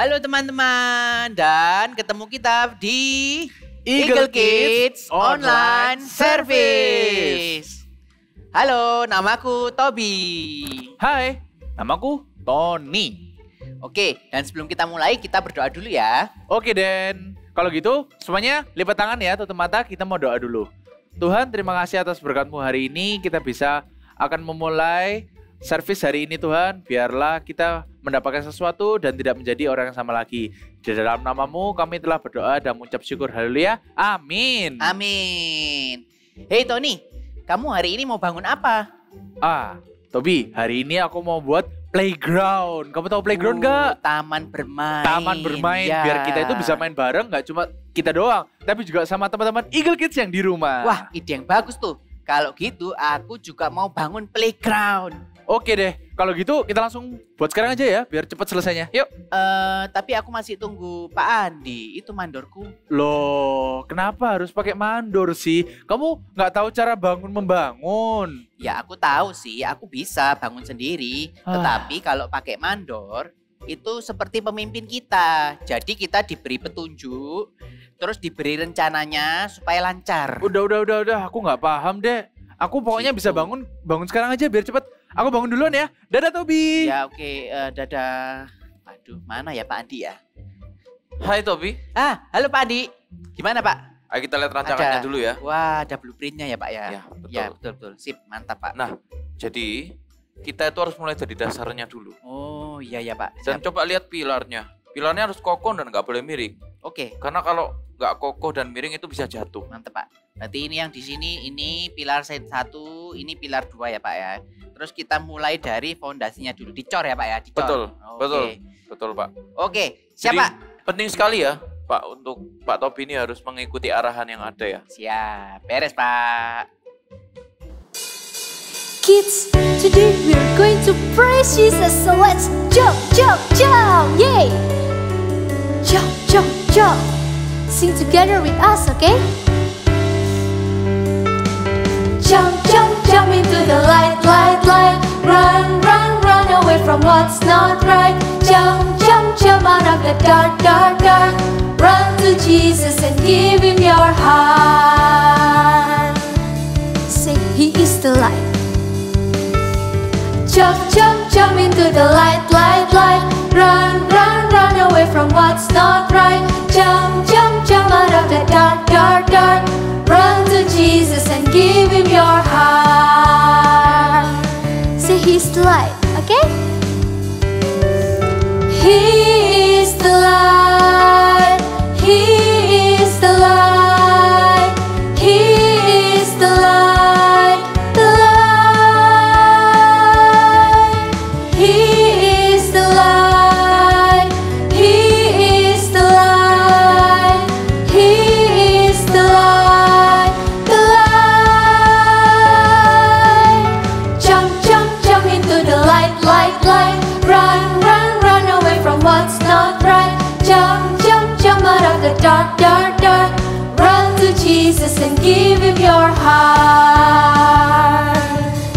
Halo teman-teman, dan ketemu kita di Eagle Kids Online Service. Halo, namaku Tobi. Hai, namaku Tony. Oke, dan sebelum kita mulai, kita berdoa dulu ya. Oke, Den. Kalau gitu, semuanya lipat tangan ya, tutup mata, kita mau doa dulu. Tuhan, terima kasih atas berkat-Mu hari ini, kita bisa akan memulai servis hari ini Tuhan. Biarlah kita mendapatkan sesuatu dan tidak menjadi orang yang sama lagi. Di dalam nama-Mu kami telah berdoa dan mengucap syukur. Haleluya. Amin. Amin. Hei Tony, kamu hari ini mau bangun apa? Tobi, hari ini aku mau buat playground. Kamu tahu playground nggak? Taman bermain. Taman bermain, ya. Biar kita itu bisa main bareng, nggak cuma kita doang, tapi juga sama teman-teman Eagle Kids yang di rumah. Wah, ide yang bagus tuh. Kalau gitu, aku juga mau bangun playground. Oke deh, kalau gitu kita langsung buat sekarang aja ya, biar cepat selesainya. Yuk. Tapi aku masih tunggu Pak Andi, itu mandorku. Loh, kenapa harus pakai mandor sih? Kamu nggak tahu cara membangun? Ya aku tahu sih, aku bisa bangun sendiri. Tetapi kalau pakai mandor, itu seperti pemimpin kita. Jadi kita diberi petunjuk, terus diberi rencananya supaya lancar. Udah, aku nggak paham deh. Aku pokoknya bisa bangun sekarang aja biar cepet. Aku bangun duluan ya. Dadah Tobi. Ya oke, dadah. Aduh, mana ya Pak Andi ya? Hai Tobi. Halo Pak Andi. Gimana Pak? Ayo kita lihat rancangannya dulu ya. Wah, ada blueprintnya ya Pak ya? Ya, betul. Ya, betul. Sip, mantap Pak. Nah, jadi kita itu harus mulai dari dasarnya dulu. Oh, iya ya Pak. Dan coba lihat pilarnya. Pilarnya harus kokoh dan nggak boleh miring. Oke. Karena kalau nggak kokoh dan miring itu bisa jatuh. Mantap Pak. Berarti ini yang di sini, ini pilar 1, ini pilar 2 ya Pak ya. Terus kita mulai dari fondasinya dulu, dicor ya Pak ya, dicor. Betul Pak. Oke, siapa? Jadi, penting sekali ya Pak, untuk Pak Tobi ini harus mengikuti arahan yang ada ya. Siap, beres Pak. Kids, today we're going to praise Jesus, so let's jump, yay! Jump, sing together with us, okay? Jump into the light, run away from what's not right. Jump out of the dark, run to Jesus and give Him your heart. Say, He is the light. Jump into the light, run away from what's not right. Jump out of the dark, run to Jesus and give Him your heart. Say He's the light, okay? He is the light, He is the light, He is the light, the light. He is the light, He is the light, He is the light, the light. Jump into the light, run away from what's not right. Jump out of the dark, run to Jesus and give Him your heart.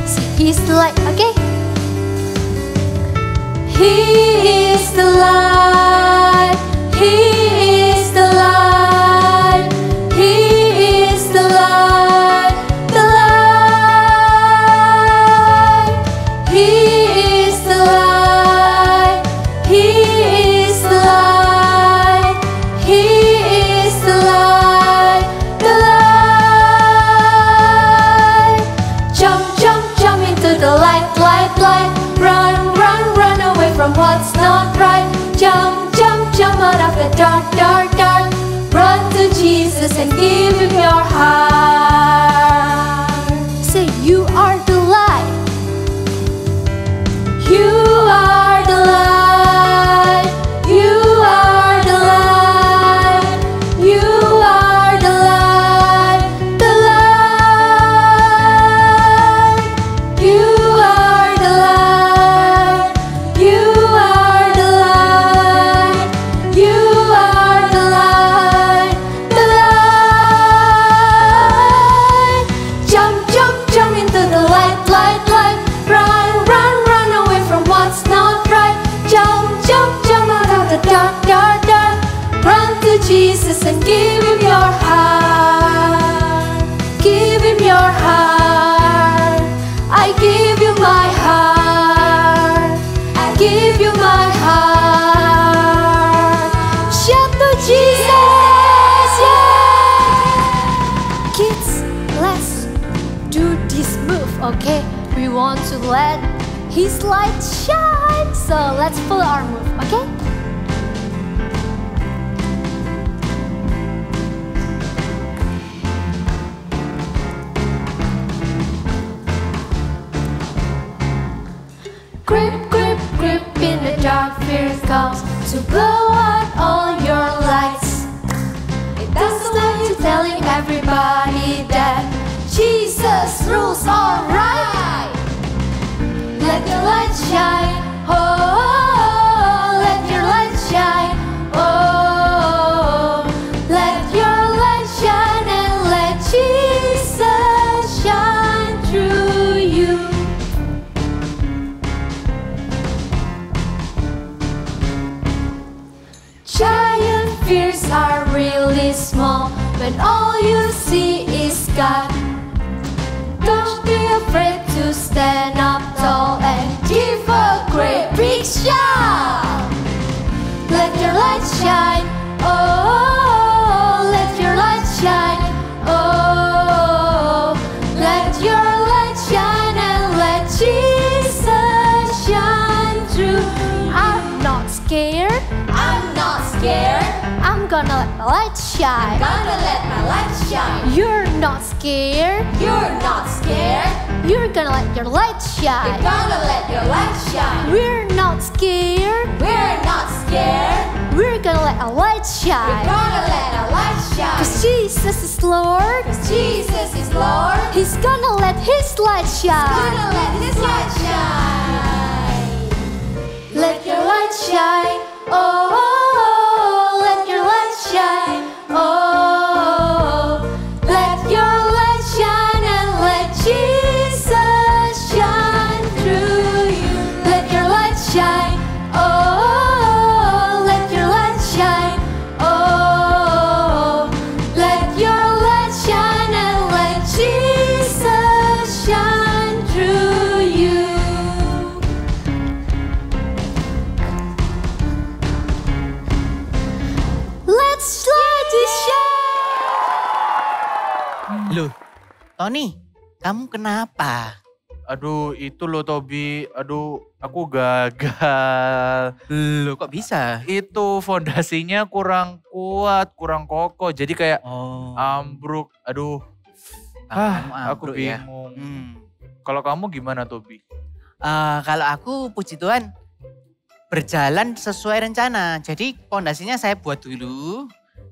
Say He's the light, okay? He is the light, He is the light, He is the light, the light. He is the light, He is the light, He is the light, the light. Jump into the light, run away from what's not want to let His light shine. So let's follow our move, okay? Grip, grip, grip in the dark, fear comes to blow out all your lights. It doesn't like you telling everybody that Jesus rules alright. Let your light shine, oh, let your light shine, oh, let your light shine and let Jesus shine through you. Giant fears are really small when all you see is God. Don't be afraid to stand up tall and give a great big shout. Let your light shine, oh, let your light shine, oh, let your light shine and let Jesus shine through. I'm not scared. I'm not scared. I'm gonna let my light shine. Gonna let my light shine. You're not scared. You're not scared. You're gonna let your light shine. You're gonna let your light shine. We're not scared. We're not scared. We're gonna let our light shine. We're gonna let our light shine. 'Cause Jesus is Lord. 'Cause Jesus is Lord. He's gonna let His light shine. He's gonna let His light shine. Let your light shine. Oh, let your light shine. Oh, let your light shine and let Jesus shine through you. Let your light shine. Oh, let your light shine. Oh, let your light shine and let Jesus shine through you. Let's light the shine. Loh, Tony, kamu kenapa? Aduh, itu loh Tobi. Aduh, aku gagal. Loh, kok bisa? Itu fondasinya kurang kuat, kurang kokoh. Jadi kayak Oh, ambruk. Aduh, kamu aku ambruk ya. bingung. Hmm. Kalau kamu gimana Tobi? Kalau aku puji Tuhan berjalan sesuai rencana. Jadi pondasinya saya buat dulu.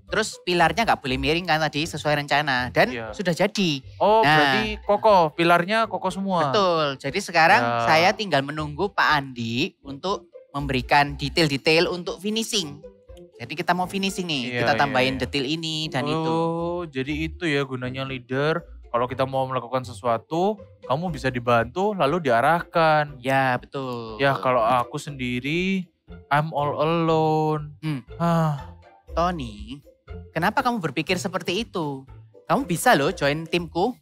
Terus pilarnya nggak boleh miring kan tadi sesuai rencana. Dan Iya. sudah jadi. Oh, Nah. berarti kokoh. Pilarnya kokoh semua. Betul. Jadi sekarang Ya. saya tinggal menunggu Pak Andi untuk memberikan detail-detail untuk finishing. Jadi kita mau finishing nih. Iya, Kita iya, tambahin iya. detail ini dan itu. Oh, jadi itu ya gunanya leader. Kalau kita mau melakukan sesuatu, kamu bisa dibantu lalu diarahkan. Ya, betul. Ya kalau aku sendiri, I'm all alone. Tony, kenapa kamu berpikir seperti itu? Kamu bisa loh join timku.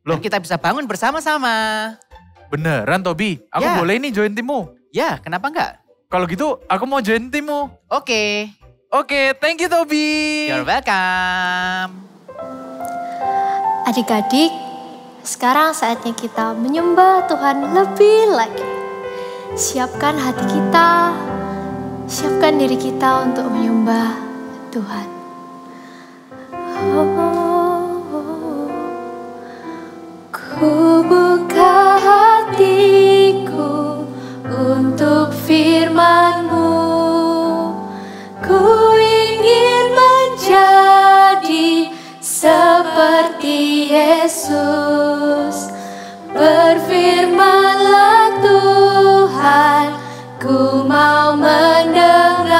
Loh. Dan kita bisa bangun bersama-sama. Beneran Tobi? Aku Ya. boleh nih join timmu? Ya, kenapa enggak? Kalau gitu aku mau join timmu. Oke, Oke, thank you Tobi. you're welcome. Adik-adik, sekarang saatnya kita menyembah Tuhan lebih lagi. Siapkan hati kita, siapkan diri kita untuk menyembah Tuhan. Ku buka hatiku untuk firman-Mu. Ku ingin menjadi seperti Yesus. Berfirmanlah Tuhan, ku mau mendengar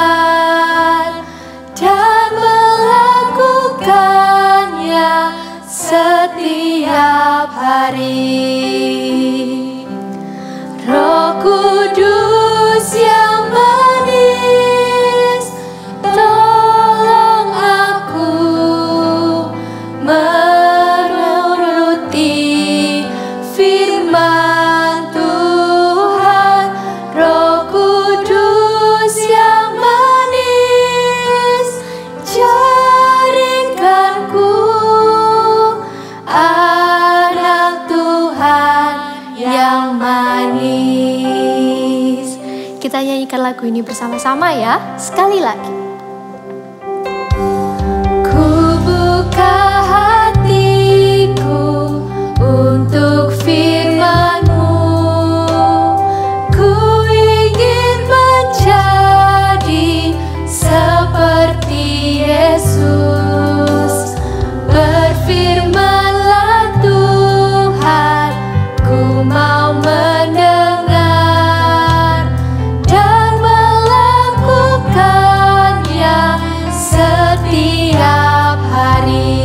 dan melakukannya setiap hari. Roh Kudus yang manis, tolong aku menuruti firman Tuhan. Roh Kudus yang manis, jaringkanku, anak Tuhan. kita nyanyikan lagu ini bersama-sama ya. Sekali lagi. Ku buka hatiku untuk firman-Mu. Ku ingin menjadi seperti Yesus. Berfirman-Lah Tuhan, ku mau mendengar dan melakukannya setiap hari.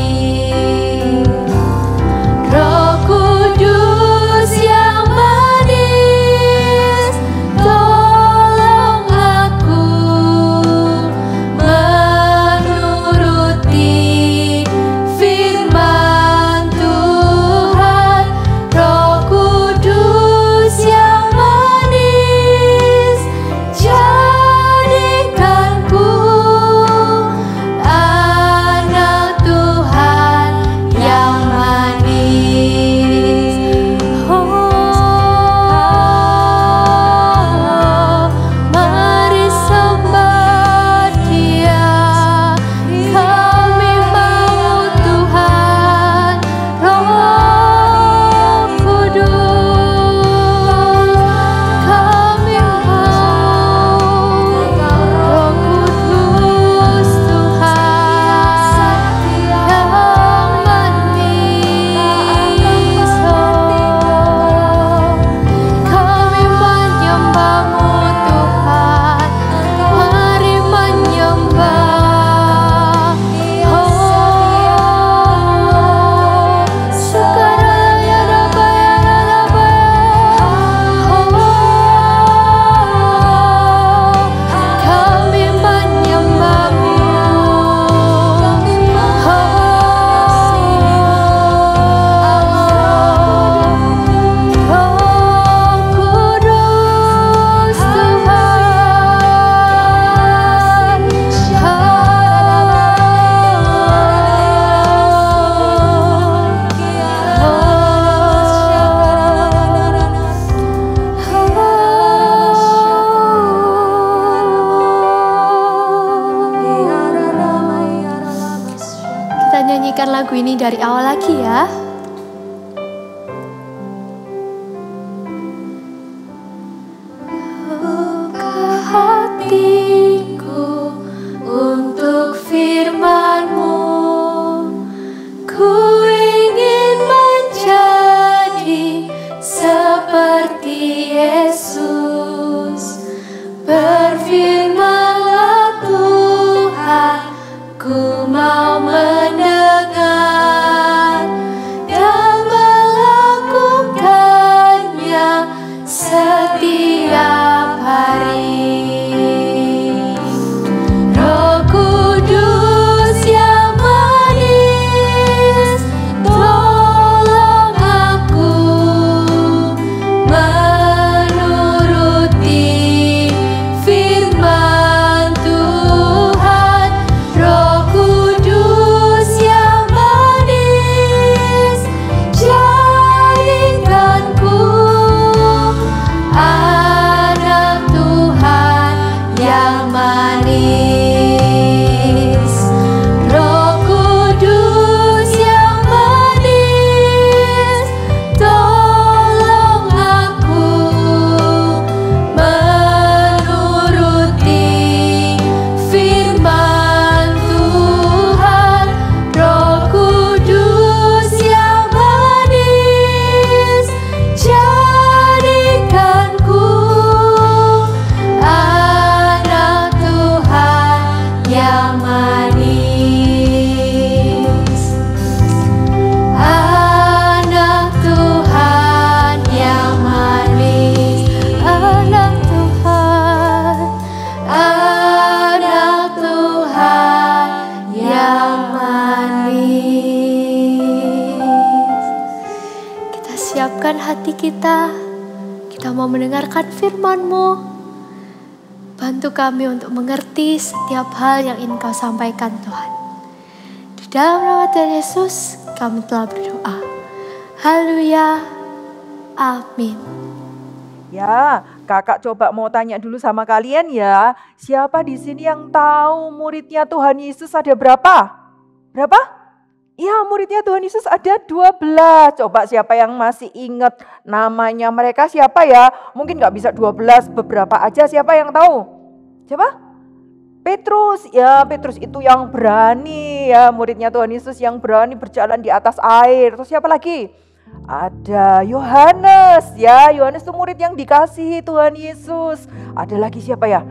Roh Kudus yang manis, tolong aku menuruti firman Tuhan. Roh Kudus yang manis, jadikanku anak Tuhan yang manis. Mari sembah Dia, kami mau Tuhan. Roh Kudus, kami mau Roh Kudus Tuhan yang manis. Kami menyembah-Mu Tuhan, mari menyembah. Sekarang kami menyembah-Mu. Roh Kudus Tuhan. Kita nyanyikan lagu ini dari awal lagi ya. Buka hatiku untuk firman-Mu. Ku ingin menjadi seperti Yesus. Berfirman-Lah Tuhan, ku mau mendengar dan melakukannya setiap hari. Roh Kudus yang manis, tolong aku menuruti firman Tuhan. Roh Kudus yang manis, jadikanku anak Tuhan yang manis. Roh Kudus yang manis, tolong aku menuruti firman Tuhan. Roh Kudus yang manis, jadikanku anak Tuhan yang manis. Anak Tuhan yang manis. Anak Tuhan, anak Tuhan yang manis. Kita siapkan hati kita. Kita mau mendengarkan firman-Mu. Bantu kami untuk mengerti setiap hal yang ingin Kau sampaikan Tuhan. Di dalam nama Tuhan Yesus kami telah berdoa. Haleluya. Amin. Ya, Kakak coba mau tanya dulu sama kalian ya. Siapa di sini yang tahu muridnya Tuhan Yesus ada berapa? Berapa? Ya, muridnya Tuhan Yesus ada 12. Coba siapa yang masih ingat namanya mereka siapa ya? Mungkin nggak bisa 12, beberapa aja. Siapa yang tahu? Siapa? Petrus. Ya, Petrus itu yang berani ya. Muridnya Tuhan Yesus yang berani berjalan di atas air. Terus siapa lagi? Ada Yohanes ya. Yohanes itu murid yang dikasihi Tuhan Yesus. Ada lagi siapa ya?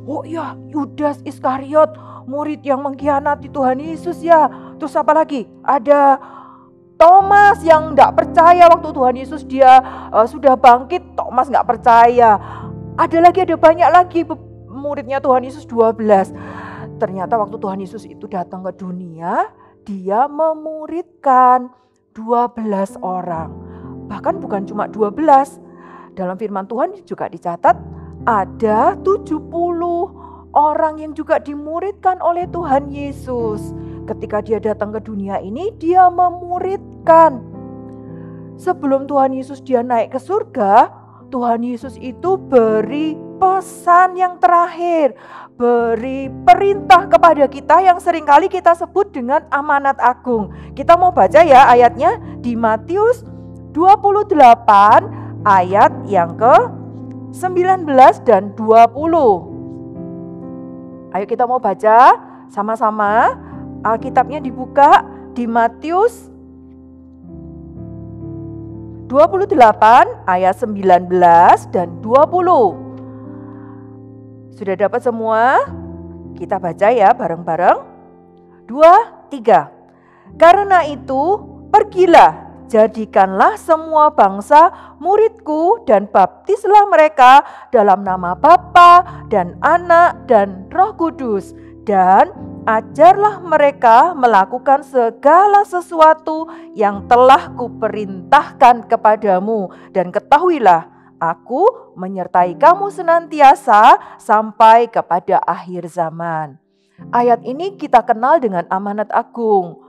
Oh ya, Yudas Iskariot, murid yang mengkhianati Tuhan Yesus ya. Terus apa lagi? Ada Thomas yang enggak percaya waktu Tuhan Yesus dia sudah bangkit. Thomas enggak percaya. Ada banyak lagi muridnya Tuhan Yesus 12. Ternyata waktu Tuhan Yesus itu datang ke dunia, dia memuridkan 12 orang. Bahkan bukan cuma 12. Dalam firman Tuhan juga dicatat ada 70 orang yang juga dimuridkan oleh Tuhan Yesus. Ketika dia datang ke dunia ini, dia memuridkan. Sebelum Tuhan Yesus dia naik ke surga, Tuhan Yesus itu beri pesan yang terakhir, beri perintah kepada kita yang seringkali kita sebut dengan amanat agung. Kita mau baca ya ayatnya di Matius 28 ayat yang ke-19 dan 20. Ayo kita mau baca sama-sama. Alkitabnya dibuka di Matius 28 ayat 19 dan 20. Sudah dapat semua? Kita baca ya bareng-bareng. 2, 3. Karena itu pergilah, jadikanlah semua bangsa muridku dan baptislah mereka dalam nama Bapa dan Anak dan Roh Kudus. Dan ajarlah mereka melakukan segala sesuatu yang telah kuperintahkan kepadamu. Dan ketahuilah, aku menyertai kamu senantiasa sampai kepada akhir zaman. Ayat ini kita kenal dengan amanat agung.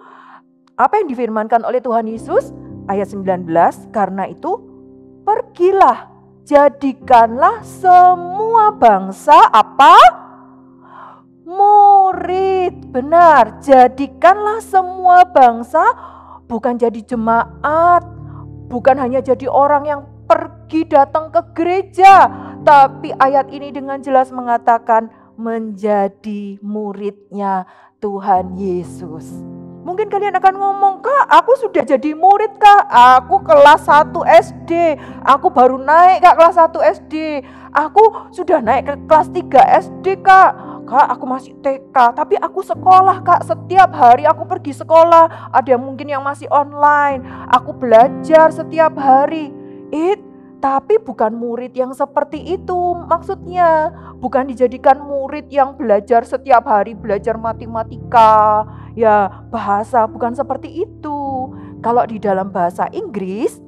Apa yang difirmankan oleh Tuhan Yesus? Ayat 19, karena itu pergilah, jadikanlah semua bangsa apa? Murid. Benar, jadikanlah semua bangsa, bukan jadi jemaat, bukan hanya jadi orang yang pergi datang ke gereja, tapi ayat ini dengan jelas mengatakan menjadi muridnya Tuhan Yesus. Mungkin kalian akan ngomong, Kak, aku sudah jadi murid, Kak. Aku kelas 1 SD. Aku baru naik, Kak, kelas 1 SD. Aku sudah naik ke kelas 3 SD, Kak. Kak, aku masih TK, tapi aku sekolah, Kak. Setiap hari aku pergi sekolah. Ada mungkin yang masih online. Aku belajar setiap hari. Tapi bukan murid yang seperti itu maksudnya. Bukan dijadikan murid yang belajar setiap hari, belajar matematika, ya bahasa, bukan seperti itu. Kalau di dalam bahasa Inggris,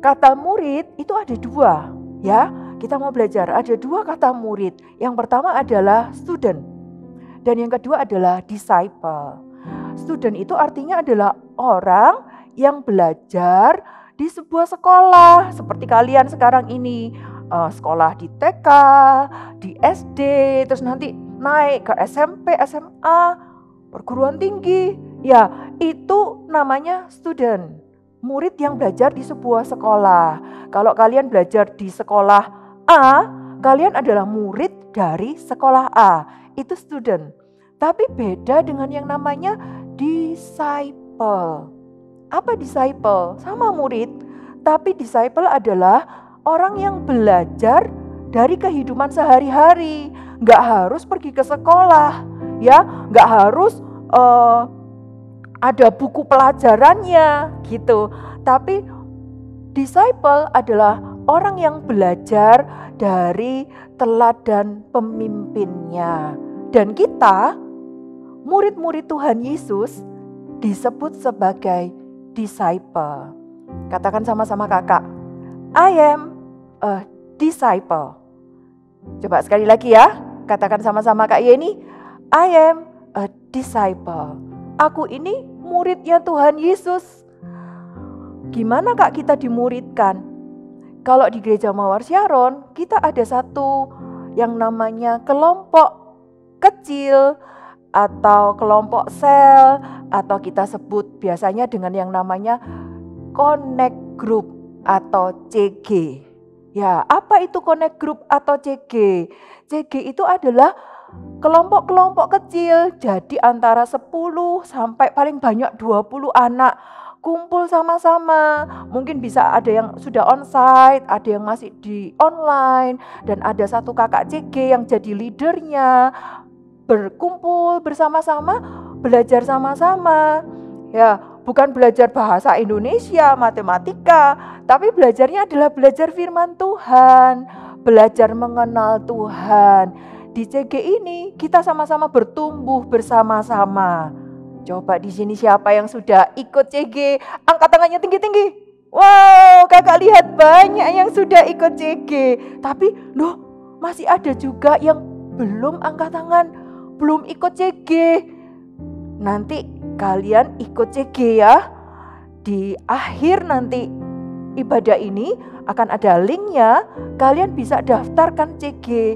kata murid itu ada 2, ya. Kita mau belajar, ada 2 kata murid. Yang pertama adalah student, dan yang kedua adalah disciple. Student itu artinya adalah orang yang belajar di sebuah sekolah, seperti kalian sekarang ini, sekolah di TK, di SD, terus nanti naik ke SMP, SMA, perguruan tinggi. Ya, itu namanya student, murid yang belajar di sebuah sekolah. Kalau kalian belajar di sekolah A, kalian adalah murid dari sekolah A, itu student. Tapi beda dengan yang namanya disciple. Apa disciple? Sama murid, tapi disciple adalah orang yang belajar dari kehidupan sehari-hari. Nggak harus pergi ke sekolah, ya, nggak harus ada buku pelajarannya gitu. Tapi disciple adalah orang yang belajar dari teladan pemimpinnya. Dan kita, murid-murid Tuhan Yesus, disebut sebagai disciple. Katakan sama-sama kakak, I am a disciple. Coba sekali lagi ya, katakan sama-sama Kak Yeni, I am a disciple. Aku ini muridnya Tuhan Yesus. Gimana Kak kita dimuridkan? Kalau di gereja Mawar Syaron, kita ada satu yang namanya kelompok kecil atau kelompok sel, atau kita sebut biasanya dengan yang namanya Connect Group atau CG. Ya, apa itu Connect Group atau CG? CG itu adalah kelompok-kelompok kecil, jadi antara 10 sampai paling banyak 20 anak kumpul sama-sama. Mungkin bisa ada yang sudah onsite, ada yang masih di online, dan ada satu kakak CG yang jadi leadernya. Berkumpul bersama-sama, belajar sama-sama. Ya, bukan belajar bahasa Indonesia, matematika, tapi belajarnya adalah belajar firman Tuhan, belajar mengenal Tuhan. Di CG ini kita sama-sama bertumbuh bersama-sama. Coba di sini siapa yang sudah ikut CG? Angkat tangannya tinggi-tinggi. Wow, kakak lihat banyak yang sudah ikut CG. Tapi loh, masih ada juga yang belum angkat tangan, belum ikut CG. Nanti kalian ikut CG ya. Di akhir nanti ibadah ini akan ada linknya. Kalian bisa daftarkan CG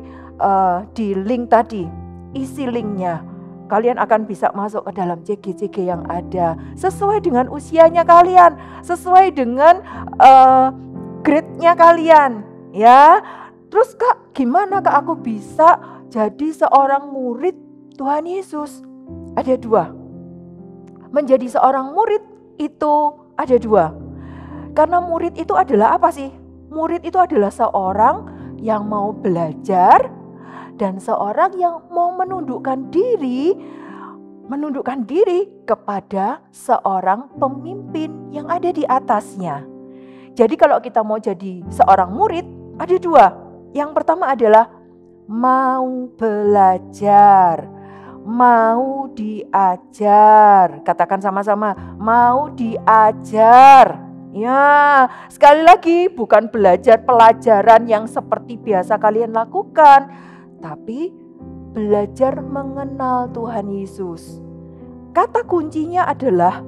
di link tadi. Isi linknya. Kalian akan bisa masuk ke dalam CG-CG yang ada sesuai dengan usianya kalian, sesuai dengan grade-nya kalian, ya. Terus Kak, gimana Kak aku bisa jadi seorang murid Tuhan Yesus? Ada 2. Menjadi seorang murid itu ada 2. Karena murid itu adalah apa sih? Murid itu adalah seorang yang mau belajar dan seorang yang mau menundukkan diri kepada seorang pemimpin yang ada di atasnya. Jadi kalau kita mau jadi seorang murid, ada 2. Yang pertama adalah mau belajar, mau diajar. Katakan sama-sama, mau diajar. Ya, sekali lagi bukan belajar pelajaran yang seperti biasa kalian lakukan, tapi belajar mengenal Tuhan Yesus. Kata kuncinya adalah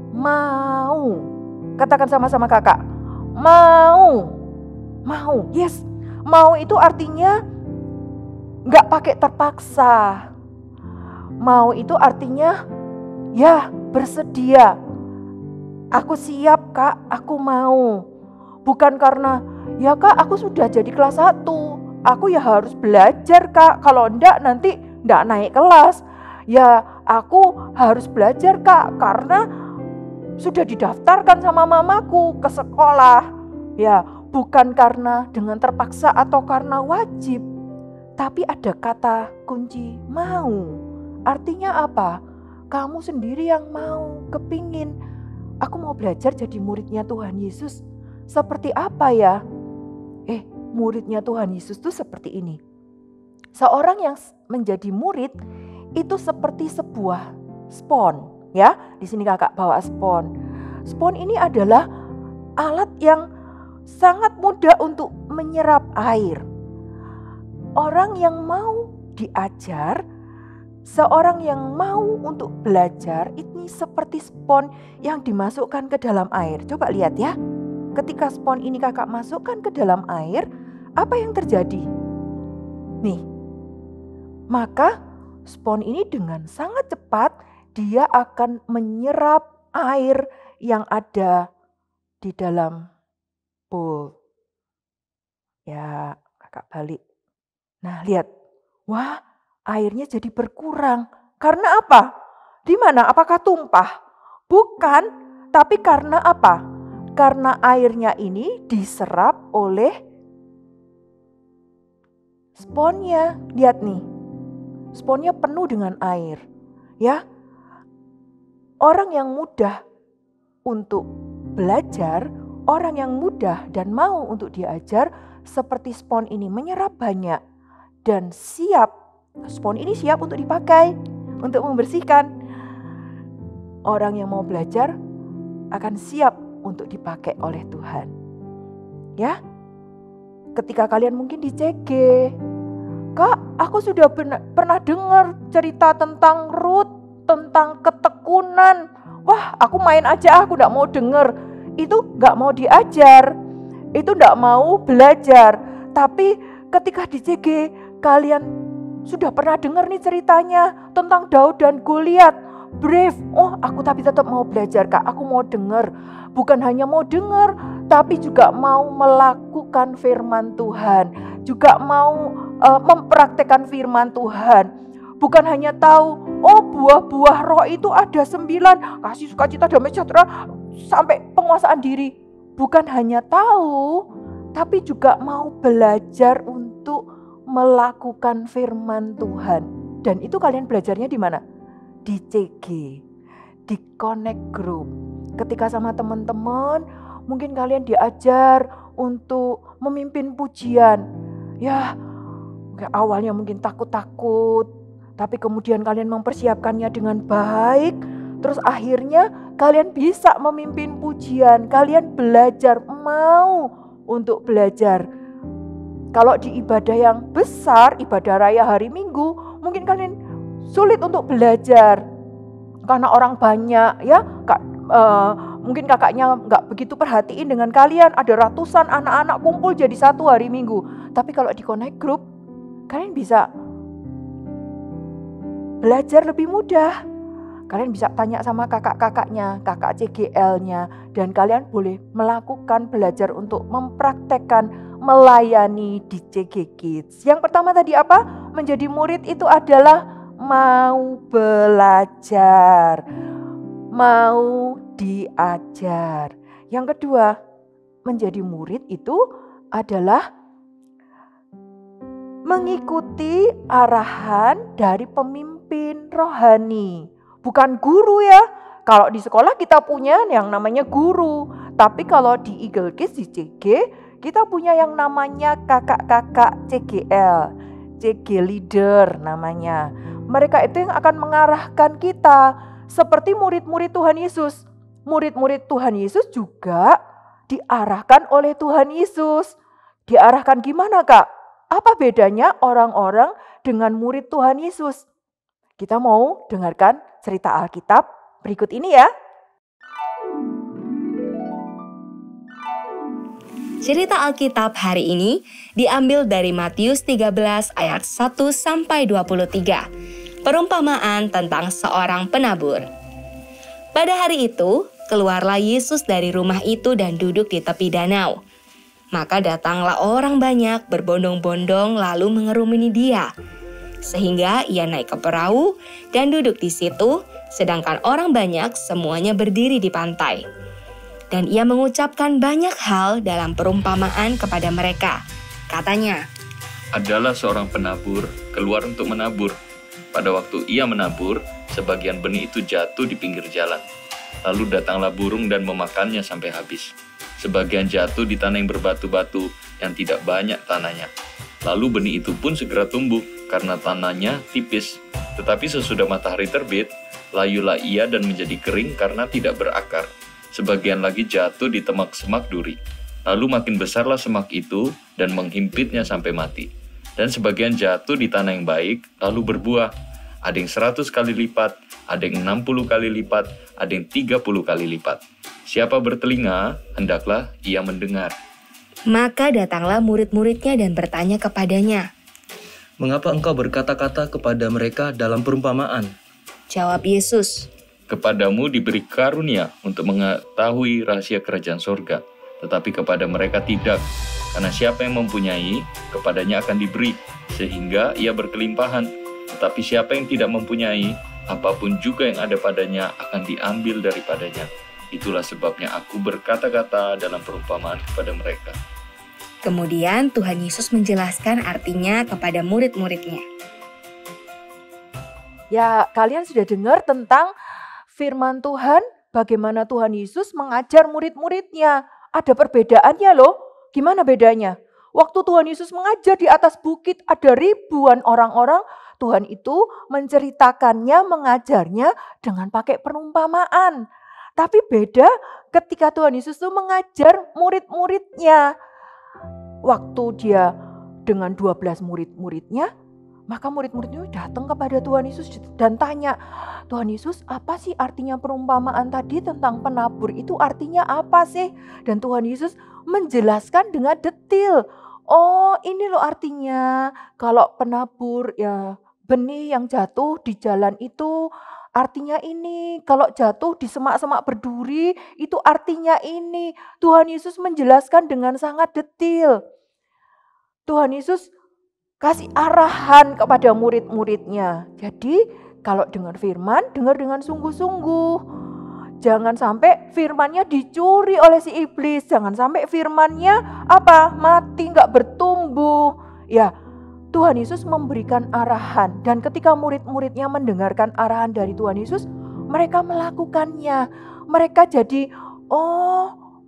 mau. Katakan sama-sama kakak, mau. Mau, yes. Mau itu artinya gak pakai terpaksa. Mau itu artinya ya bersedia. Aku siap Kak, aku mau. Bukan karena ya Kak aku sudah jadi kelas 1. Aku ya harus belajar Kak, kalau enggak nanti enggak naik kelas. Ya aku harus belajar Kak, karena sudah didaftarkan sama mamaku ke sekolah. Ya bukan karena dengan terpaksa atau karena wajib. Tapi ada kata kunci mau. Artinya apa? Kamu sendiri yang mau, kepingin. Aku mau belajar jadi muridnya Tuhan Yesus. Seperti apa ya? Muridnya Tuhan Yesus itu seperti ini. Seorang yang menjadi murid itu seperti sebuah spon, ya. Di sini kakak bawa spon. Spon ini adalah alat yang sangat mudah untuk menyerap air. Orang yang mau diajar, seorang yang mau untuk belajar, ini seperti spon yang dimasukkan ke dalam air. Coba lihat ya. Ketika spon ini kakak masukkan ke dalam air, apa yang terjadi? Nih, maka spon ini dengan sangat cepat dia akan menyerap air yang ada di dalam pool. Ya, kakak balik. Nah, lihat. Wah, airnya jadi berkurang. Karena apa? Di mana? Apakah tumpah? Bukan, tapi karena apa? Karena airnya ini diserap oleh sponnya. Lihat nih, sponnya penuh dengan air. Ya, orang yang mudah untuk belajar, orang yang mudah dan mau untuk diajar, seperti spon ini menyerap banyak dan siap. Spon ini siap untuk dipakai, untuk membersihkan. Orang yang mau belajar akan siap untuk dipakai oleh Tuhan. Ya, ketika kalian mungkin di CG, Kak, aku sudah pernah dengar cerita tentang Ruth, tentang ketekunan. Wah, aku main aja, aku gak mau denger. Itu gak mau diajar. itu enggak mau belajar. Tapi ketika di CG kalian sudah pernah dengar nih ceritanya tentang Daud dan Goliat. Brave, oh aku tapi tetap mau belajar Kak, aku mau dengar. Bukan hanya mau dengar, tapi juga mau melakukan firman Tuhan. Juga mau mempraktekkan firman Tuhan. Bukan hanya tahu, oh buah-buah roh itu ada 9, kasih, sukacita, damai sejahtera, sampai penguasaan diri. Bukan hanya tahu, tapi juga mau belajar untuk melakukan firman Tuhan. Dan itu kalian belajarnya di mana? Di CG, di Connect Group. Ketika sama teman-teman, mungkin kalian diajar untuk memimpin pujian. Ya, awalnya mungkin takut-takut, tapi kemudian kalian mempersiapkannya dengan baik. Terus akhirnya kalian bisa memimpin pujian. Kalian belajar, mau untuk belajar. Kalau di ibadah yang besar, ibadah raya hari Minggu, mungkin kalian sulit untuk belajar. Karena orang banyak ya, mungkin kakaknya nggak begitu perhatiin dengan kalian. Ada ratusan anak-anak kumpul jadi satu hari Minggu. Tapi kalau di Connect Group, kalian bisa belajar lebih mudah. Kalian bisa tanya sama kakak-kakaknya, kakak CGL-nya. Dan kalian boleh melakukan belajar untuk mempraktekkan melayani di CG Kids. Yang pertama tadi apa? Menjadi murid itu adalah mau belajar, mau diajar. Yang kedua, menjadi murid itu adalah mengikuti arahan dari pemimpin rohani. Bukan guru ya. Kalau di sekolah kita punya yang namanya guru. Tapi kalau di Eagle Kids, di CG, kita punya yang namanya kakak-kakak CGL. CG Leader namanya. Mereka itu yang akan mengarahkan kita. Seperti murid-murid Tuhan Yesus. Murid-murid Tuhan Yesus juga diarahkan oleh Tuhan Yesus. Diarahkan gimana Kak? Apa bedanya orang-orang dengan murid Tuhan Yesus? Kita mau dengarkan cerita Alkitab berikut ini ya. Cerita Alkitab hari ini diambil dari Matius 13 ayat 1-23. Perumpamaan tentang seorang penabur. Pada hari itu, keluarlah Yesus dari rumah itu dan duduk di tepi danau. Maka datanglah orang banyak berbondong-bondong lalu mengerumuni dia. Sehingga ia naik ke perahu dan duduk di situ, sedangkan orang banyak semuanya berdiri di pantai. Dan ia mengucapkan banyak hal dalam perumpamaan kepada mereka. Katanya, adalah seorang penabur keluar untuk menabur. Pada waktu ia menabur, sebagian benih itu jatuh di pinggir jalan. Lalu datanglah burung dan memakannya sampai habis. Sebagian jatuh di tanah yang berbatu-batu yang tidak banyak tanahnya. Lalu benih itu pun segera tumbuh karena tanahnya tipis. Tetapi sesudah matahari terbit, layulah ia dan menjadi kering karena tidak berakar. Sebagian lagi jatuh di semak duri. Lalu makin besarlah semak itu dan menghimpitnya sampai mati. Dan sebagian jatuh di tanah yang baik, lalu berbuah. Ada yang 100 kali lipat, ada yang 60 kali lipat, ada yang 30 kali lipat. Siapa bertelinga, hendaklah ia mendengar. Maka datanglah murid-muridnya dan bertanya kepadanya. Mengapa engkau berkata-kata kepada mereka dalam perumpamaan? Jawab Yesus, Kepadamu diberi karunia untuk mengetahui rahasia kerajaan sorga, tetapi kepada mereka tidak. Karena siapa yang mempunyai, kepadanya akan diberi, sehingga ia berkelimpahan. Tetapi siapa yang tidak mempunyai, apapun juga yang ada padanya akan diambil daripadanya. Itulah sebabnya aku berkata-kata dalam perumpamaan kepada mereka. Kemudian Tuhan Yesus menjelaskan artinya kepada murid-muridnya. Ya, kalian sudah dengar tentang firman Tuhan, bagaimana Tuhan Yesus mengajar murid-muridnya. Ada perbedaannya loh. Gimana bedanya? Waktu Tuhan Yesus mengajar di atas bukit, ada ribuan orang-orang. Tuhan itu menceritakannya, mengajarnya dengan pakai perumpamaan. Tapi beda ketika Tuhan Yesus itu mengajar murid-muridnya. Waktu dia dengan 12 murid-muridnya, maka murid-muridnya datang kepada Tuhan Yesus dan tanya, Tuhan Yesus, apa sih artinya perumpamaan tadi tentang penabur itu artinya apa sih? Dan Tuhan Yesus menjelaskan dengan detail. Oh, ini loh artinya kalau penabur ya benih yang jatuh di jalan itu artinya ini. Kalau jatuh di semak-semak berduri itu artinya ini. Tuhan Yesus menjelaskan dengan sangat detail. Tuhan Yesus kasih arahan kepada murid-muridnya. Jadi kalau dengar firman, dengar dengan sungguh-sungguh. Jangan sampai firmannya dicuri oleh si iblis. Jangan sampai firmannya mati, gak bertumbuh. Ya, Tuhan Yesus memberikan arahan. Dan ketika murid-muridnya mendengarkan arahan dari Tuhan Yesus, mereka melakukannya. Mereka jadi,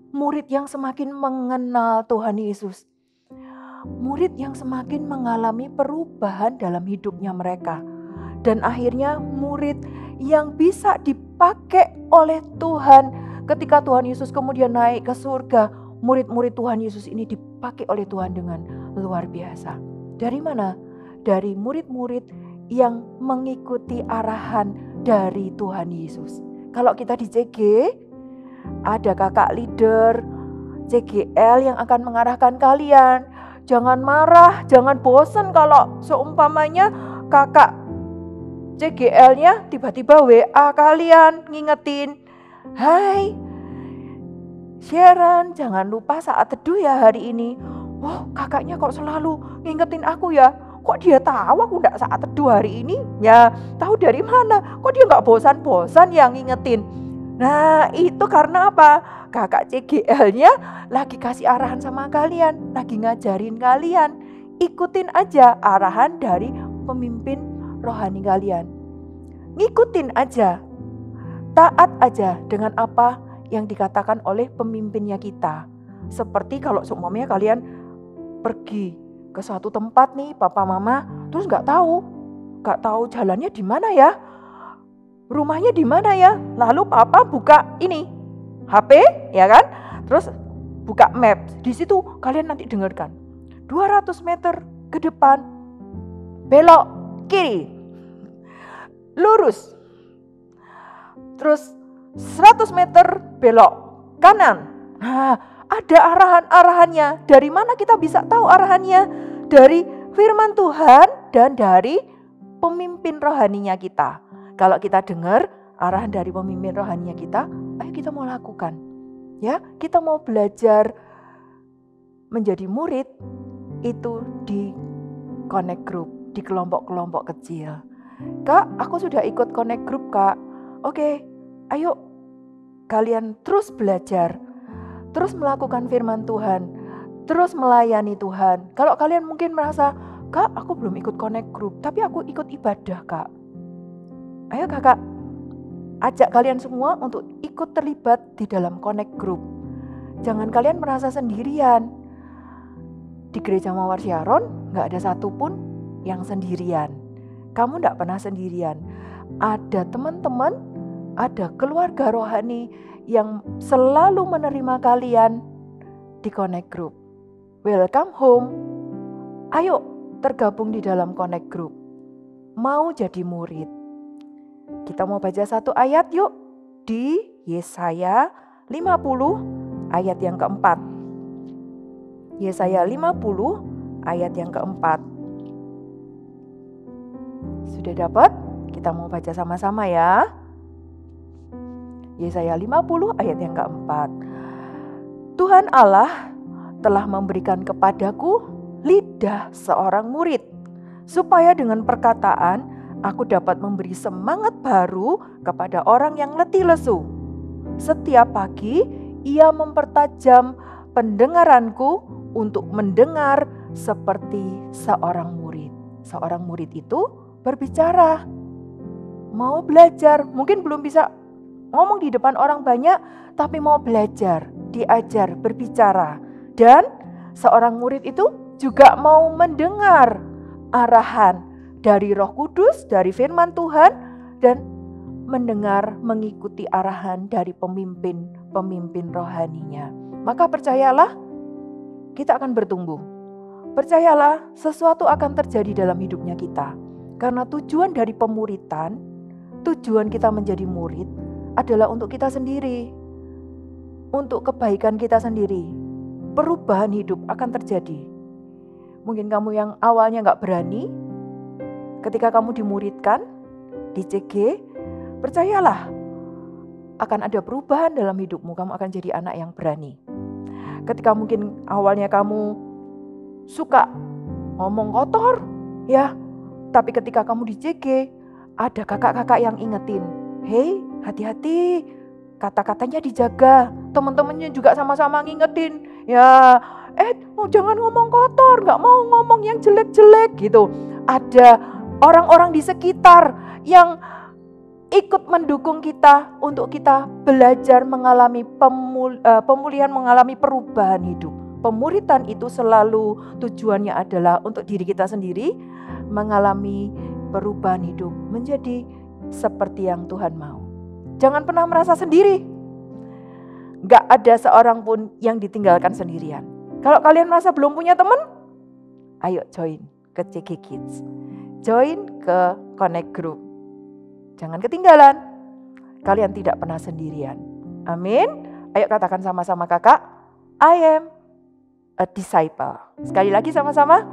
murid yang semakin mengenal Tuhan Yesus. Murid yang semakin mengalami perubahan dalam hidupnya mereka. Dan akhirnya murid yang bisa dipakai oleh Tuhan. Ketika Tuhan Yesus kemudian naik ke surga, murid-murid Tuhan Yesus ini dipakai oleh Tuhan dengan luar biasa. Dari mana? Dari murid-murid yang mengikuti arahan dari Tuhan Yesus. Kalau kita di CG, ada kakak leader CGL yang akan mengarahkan kalian. Jangan marah, jangan bosan kalau seumpamanya kakak CGL-nya tiba-tiba WA kalian ngingetin, "Hai Sharon, jangan lupa saat teduh ya hari ini." Wah, kakaknya kok selalu ngingetin aku ya? Kok dia tahu aku enggak saat teduh hari ini? Ya, tahu dari mana? Kok dia enggak bosan-bosan yang ngingetin? Nah, itu karena apa? Kakak CGL-nya lagi kasih arahan sama kalian, lagi ngajarin kalian. Ikutin aja arahan dari pemimpin rohani kalian. Ngikutin aja. Taat aja dengan apa yang dikatakan oleh pemimpinnya kita. Seperti kalau seumpamanya kalian pergi ke suatu tempat nih, papa mama, terus gak tahu jalannya di mana ya, rumahnya di mana ya. Lalu papa buka ini HP, ya kan? Terus buka map. Di situ kalian nanti dengarkan. 200 meter ke depan, belok kiri, lurus. Terus 100 meter belok kanan. Nah, ada arahan-arahannya. Dari mana kita bisa tahu arahannya? Dari firman Tuhan dan dari pemimpin rohaninya kita. Kalau kita dengar arahan dari pemimpin rohaninya kita, ayo kita mau lakukan. Ya, kita mau belajar menjadi murid itu di connect group, di kelompok-kelompok kecil. Kak, aku sudah ikut connect group, Kak. Oke, ayo kalian terus belajar, terus melakukan firman Tuhan, terus melayani Tuhan. Kalau kalian mungkin merasa, Kak, aku belum ikut connect group, tapi aku ikut ibadah, Kak. Ayo kakak, ajak kalian semua untuk ikut terlibat di dalam connect group. Jangan kalian merasa sendirian. Di gereja Mawar Sharon gak ada satupun yang sendirian. Kamu gak pernah sendirian. Ada teman-teman, ada keluarga rohani yang selalu menerima kalian di connect group. Welcome home. Ayo tergabung di dalam connect group. Mau jadi murid. Kita mau baca satu ayat yuk. Di Yesaya 50 ayat yang keempat. Yesaya 50 ayat yang keempat. Sudah dapat? Kita mau baca sama-sama ya. Yesaya 50 ayat yang keempat. Tuhan Allah telah memberikan kepadaku lidah seorang murid, supaya dengan perkataan aku dapat memberi semangat baru kepada orang yang letih lesu. Setiap pagi ia mempertajam pendengaranku untuk mendengar seperti seorang murid. Seorang murid itu berbicara, mau belajar, mungkin belum bisa ngomong di depan orang banyak, tapi mau belajar, diajar, berbicara. Dan seorang murid itu juga mau mendengar arahan dari Roh Kudus, dari firman Tuhan, dan mendengar, mengikuti arahan dari pemimpin rohaninya. Maka percayalah, kita akan bertumbuh. Percayalah, sesuatu akan terjadi dalam hidupnya kita. Karena tujuan dari pemuritan, tujuan kita menjadi murid adalah untuk kita sendiri, untuk kebaikan kita sendiri. perubahan hidup akan terjadi. Mungkin kamu yang awalnya gak berani, ketika kamu dimuridkan, di CG, percayalah akan ada perubahan dalam hidupmu. Kamu akan jadi anak yang berani. Ketika mungkin awalnya kamu suka ngomong kotor, ya, tapi ketika kamu di CG, ada kakak-kakak yang ingetin, hei, hati-hati, kata-katanya dijaga. Teman-temannya juga sama-sama ngingetin, ya, jangan ngomong kotor, gak mau ngomong yang jelek-jelek gitu. Ada orang-orang di sekitar yang ikut mendukung kita untuk kita belajar mengalami pemulihan, mengalami perubahan hidup. Pemuritan itu selalu tujuannya adalah untuk diri kita sendiri mengalami perubahan hidup menjadi seperti yang Tuhan mau. Jangan pernah merasa sendiri. Gak ada seorang pun yang ditinggalkan sendirian. Kalau kalian merasa belum punya teman, ayo join ke CG Kids. Join ke Connect Group. Jangan ketinggalan. Kalian tidak pernah sendirian. Amin. Ayo katakan sama-sama kakak, I am a disciple. Sekali lagi sama-sama,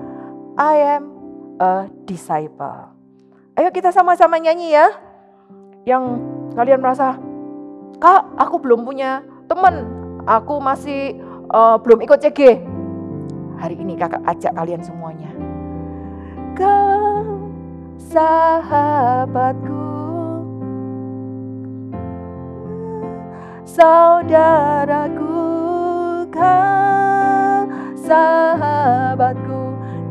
I am a disciple. Ayo kita sama-sama nyanyi ya. Yang kalian merasa, kak aku belum punya teman, aku masih belum ikut CG. Hari ini kakak ajak kalian semuanya. Kau sahabatku, saudaraku, kau sahabatku,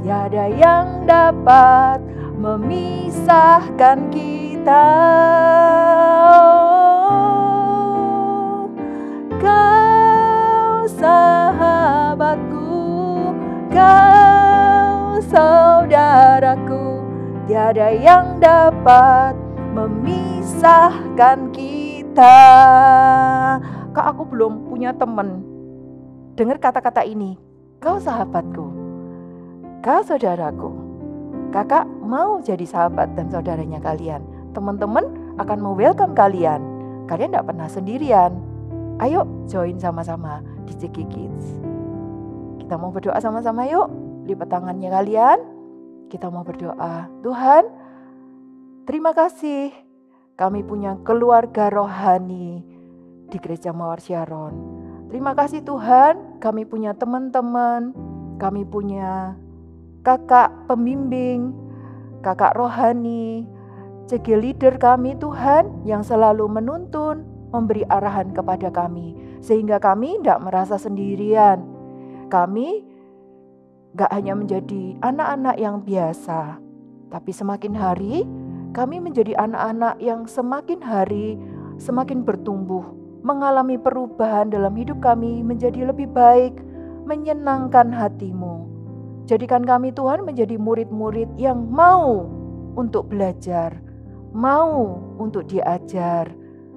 tiada yang dapat memisahkan kita. Kau sahabatku, kau saudaraku, tiada yang dapat memisahkan kita. Kak, aku belum punya teman. Dengar kata-kata ini. Kau sahabatku, kau saudaraku. Kakak mau jadi sahabat dan saudaranya kalian. Teman-teman akan welcome kalian. Kalian tidak pernah sendirian. Ayo join sama-sama di CG Kids. Kita mau berdoa sama-sama yuk. Lipat tangannya kalian. Kita mau berdoa. Tuhan, terima kasih kami punya keluarga rohani di Gereja Mawar Syaron. Terima kasih Tuhan, kami punya teman-teman, kami punya kakak pembimbing, kakak rohani, CG leader kami Tuhan yang selalu menuntun, memberi arahan kepada kami. Sehingga kami tidak merasa sendirian. Kami gak hanya menjadi anak-anak yang biasa, tapi semakin hari kami menjadi anak-anak yang semakin hari semakin bertumbuh, mengalami perubahan dalam hidup kami menjadi lebih baik, menyenangkan hati-Mu. Jadikan kami Tuhan menjadi murid-murid yang mau untuk belajar, mau untuk diajar.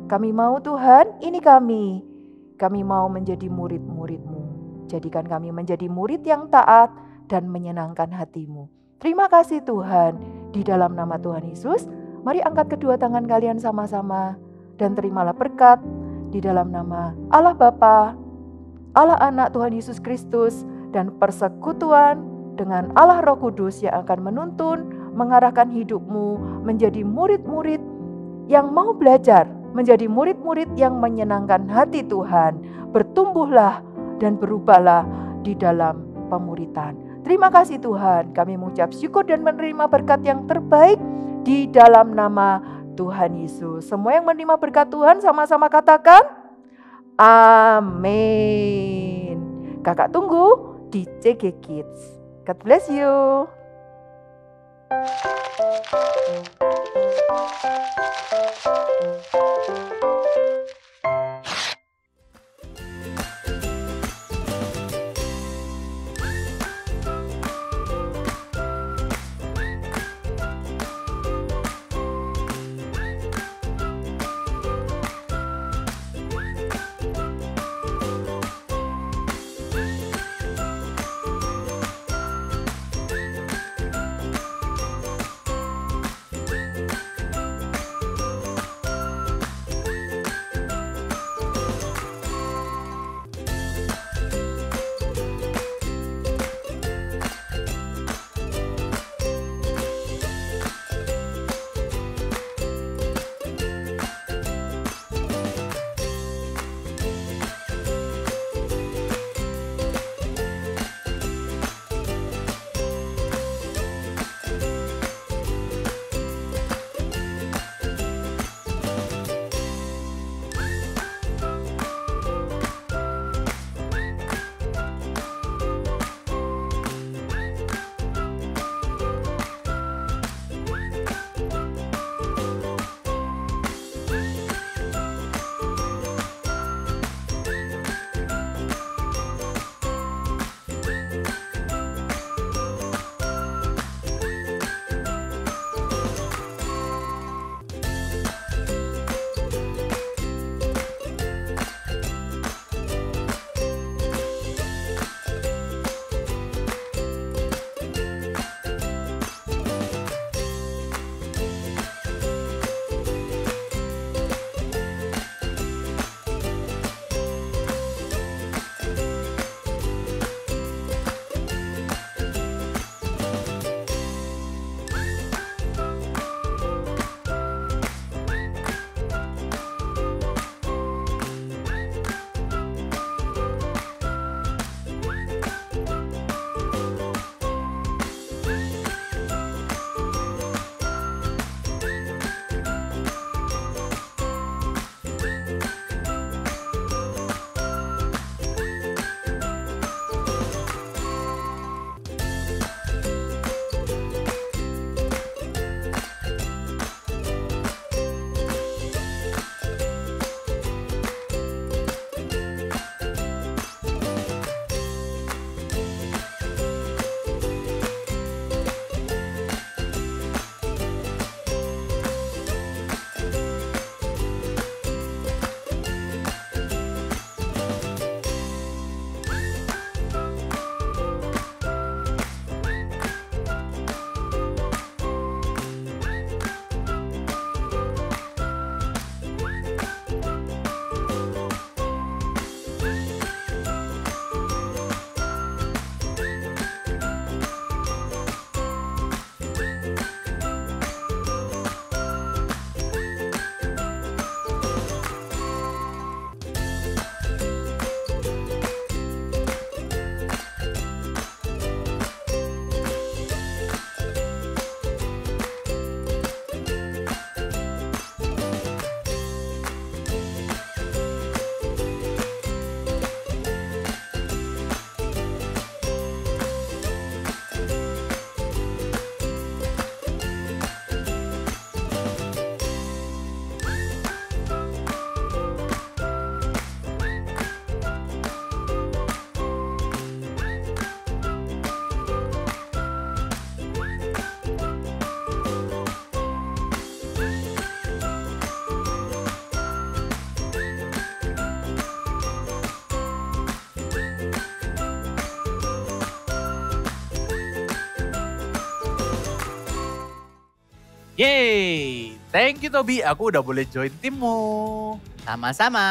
Kami mau Tuhan, ini kami mau menjadi murid-murid-Mu. Jadikan kami menjadi murid yang taat dan menyenangkan hati-Mu. Terima kasih Tuhan, di dalam nama Tuhan Yesus, mari angkat kedua tangan kalian sama-sama dan terimalah berkat di dalam nama Allah Bapa, Allah Anak Tuhan Yesus Kristus, dan persekutuan dengan Allah Roh Kudus yang akan menuntun, mengarahkan hidupmu menjadi murid-murid yang mau belajar, menjadi murid-murid yang menyenangkan hati Tuhan. Bertumbuhlah dan berubahlah di dalam pemuritan. Terima kasih Tuhan, kami mengucap syukur dan menerima berkat yang terbaik di dalam nama Tuhan Yesus. Semua yang menerima berkat Tuhan sama-sama katakan, amin. Kakak tunggu di CG Kids. God bless you. Yeay, thank you Tobi, aku udah boleh join timmu. Sama-sama.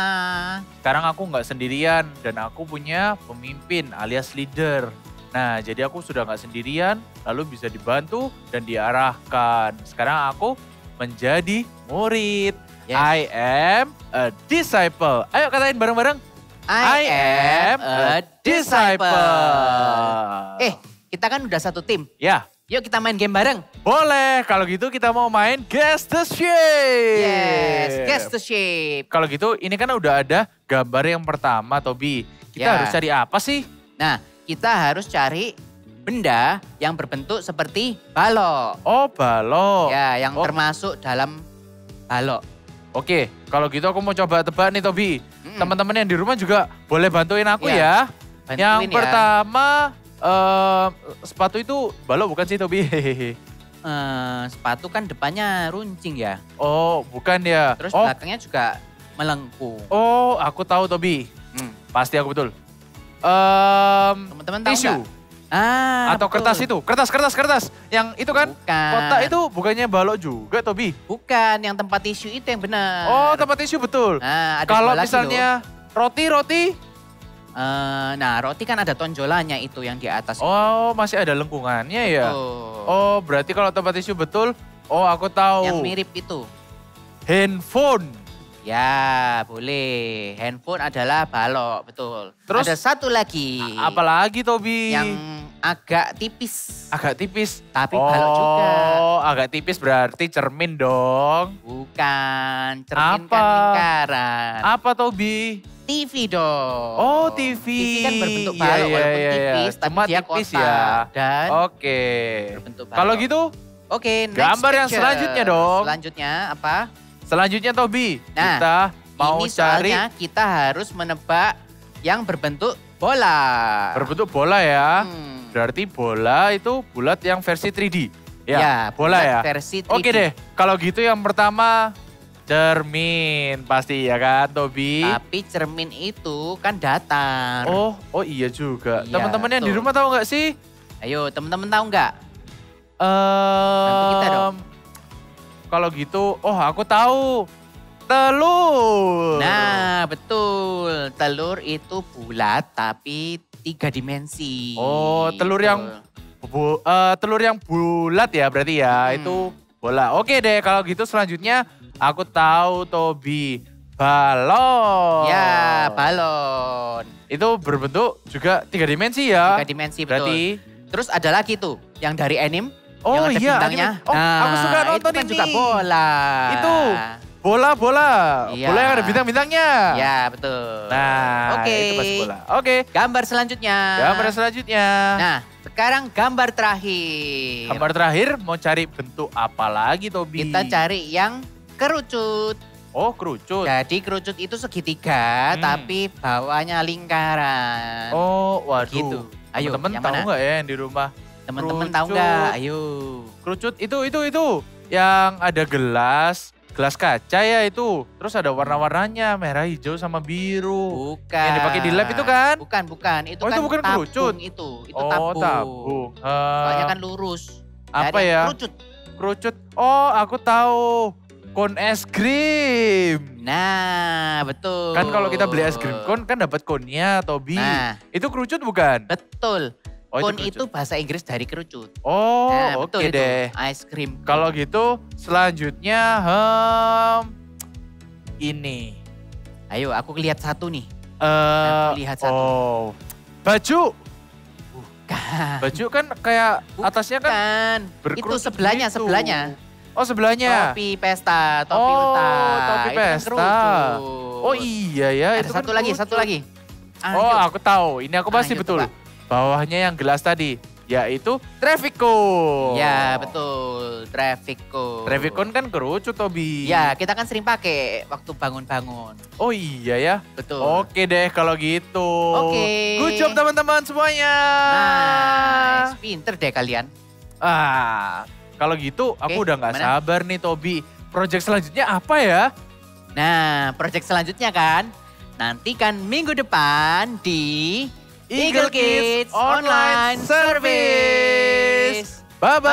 Sekarang aku nggak sendirian dan aku punya pemimpin alias leader. Nah, jadi aku sudah nggak sendirian, lalu bisa dibantu dan diarahkan. Sekarang aku menjadi murid. Yes. I am a disciple. Ayo katain bareng-bareng. I am a disciple. Kita kan udah satu tim. Ya, Yuk kita main game bareng. boleh. Kalau gitu kita mau main Guess the Shape. Yes, guess the shape. Kalau gitu ini kan udah ada gambar yang pertama, Tobi. Kita Ya. harus cari apa sih? Nah, kita harus cari benda yang berbentuk seperti balok. Oh, balok. Ya, yang Oh. termasuk dalam balok. Oke, kalau gitu aku mau coba tebak nih, Tobi. Mm-mm. Teman-teman yang di rumah juga boleh bantuin aku Iya, ya. bantuin Yang ya. pertama, sepatu itu balok bukan sih, Tobi? Sepatu kan depannya runcing ya. Oh, bukan ya. Terus oh, belakangnya juga melengkung. oh, aku tahu, Tobi. Hmm. Pasti aku betul. Teman-teman tahu Tisu nggak? Ah, atau betul. kertas itu, kertas. Yang itu kan Bukan. kotak itu bukannya balok juga, Tobi? Bukan, yang tempat tisu itu yang benar. Oh, tempat tisu betul. Nah, ada Kalau dua lagi misalnya roti. loh. Nah, roti kan ada tonjolannya itu yang di atas. Oh, masih ada lengkungannya ya. Tuh. Oh, berarti kalau tempat tisu betul. Oh, aku tahu. Yang mirip itu. Handphone. Ya, boleh. Handphone adalah balok, betul. Terus ada satu lagi. Apalagi, Tobi? Yang agak tipis. agak tipis. Tapi balok juga. Oh, agak tipis berarti cermin dong. Bukan, cermin Apa? kan lingkaran. Apa, Tobi? TV dong. Oh, TV. TV kan berbentuk Iya, balok iya, walaupun iya, iya. tipis, tapi Cuma dia tipis kotak ya. dan Oke. berbentuk balok. Kalau gitu, Oke, next gambar yang picture. selanjutnya dong. Selanjutnya apa? selanjutnya Tobi, Nah, kita mau ini cari soalnya kita harus menebak yang berbentuk bola. berbentuk bola ya. Hmm. Berarti bola itu bulat yang versi 3D. Ya, bola bulat ya. versi 3D. Oke deh, kalau gitu yang pertama cermin pasti ya kan, Tobi? Tapi cermin itu kan datar. Oh iya juga. Iya, Teman-teman yang di betul. rumah tahu nggak sih? Ayo, teman-teman tahu nggak? Kita dong. Kalau gitu, oh aku tahu. Telur. Nah, betul. Telur itu bulat tapi 3 dimensi. Oh, telur yang telur yang bulat ya berarti ya. Itu bola. Oke deh, kalau gitu selanjutnya aku tahu, Tobi. Balon. Ya, balon. Itu berbentuk juga 3 dimensi ya. 3 dimensi, betul. Berarti Terus ada lagi tuh yang dari anime. Oh yang ada iya, bintangnya. anime. Oh, aku suka nonton itu kan ini. juga bola. Itu bola. Iya. Bola yang ada bintang-bintangnya. Ya, betul. Nah, Oke. itu pasti bola. Oke. Gambar selanjutnya. Gambar selanjutnya. Nah, sekarang gambar terakhir. Gambar terakhir mau cari bentuk apa lagi, Tobi? Kita cari yang kerucut. Oh, kerucut. Jadi kerucut itu segitiga, tapi bawahnya lingkaran. Oh, waduh. Gitu. Ayo, Teman-teman yang tahu mana? nggak ya yang di rumah? Teman-teman tahu Kerucut. nggak? Ayo. Kerucut itu. Yang ada gelas kaca ya itu. Terus ada warna-warnanya, merah, hijau, sama biru. Bukan. Yang dipakai di lab itu kan? Bukan. Itu Oh, kan itu bukan tabung kerucut. itu Oh, tabung. tabung. Soalnya kan lurus. apa Dari ya? Kerucut. Kerucut. Oh, aku tahu. Kon es krim. Nah, betul. Kan kalau kita beli es krim kon kan dapat konnya, Tobi. Nah, Itu kerucut bukan? betul. Oh, Kon kerucut. itu bahasa Inggris dari kerucut. Oh, Nah, oke betul itu. deh. Ice cream. Kalau gitu selanjutnya ini. Ayo, aku lihat satu nih. Eh, Aku lihat satu. oh, baju. Bukan. Baju kan kayak atasnya kan Bukan. Itu berkerucut sebelahnya, gitu. sebelahnya. Oh, sebelahnya. Topi pesta, topi Oh, ulta. topi Itu kan pesta. kerucut. Oh iya ya, Ada itu kan satu lagi, kerucut. satu lagi. Oh, Ayo. aku tahu. Ini aku pasti Ayo, betul. tebak. Bawahnya yang gelas tadi, yaitu traffic cone. Ya, betul. Traffic cone. Traffic cone kan kerucut, Tobi. Ya, kita kan sering pakai waktu bangun-bangun. Oh iya ya. Betul. Oke deh kalau gitu. Oke. Good job teman-teman semuanya. Nice. Pinter deh kalian. Kalau gitu aku Oke, udah nggak gimana? sabar nih, Tobi. Project selanjutnya apa ya? Nah, project selanjutnya kan nantikan minggu depan di Eagle Kids Online Service. Bye-bye.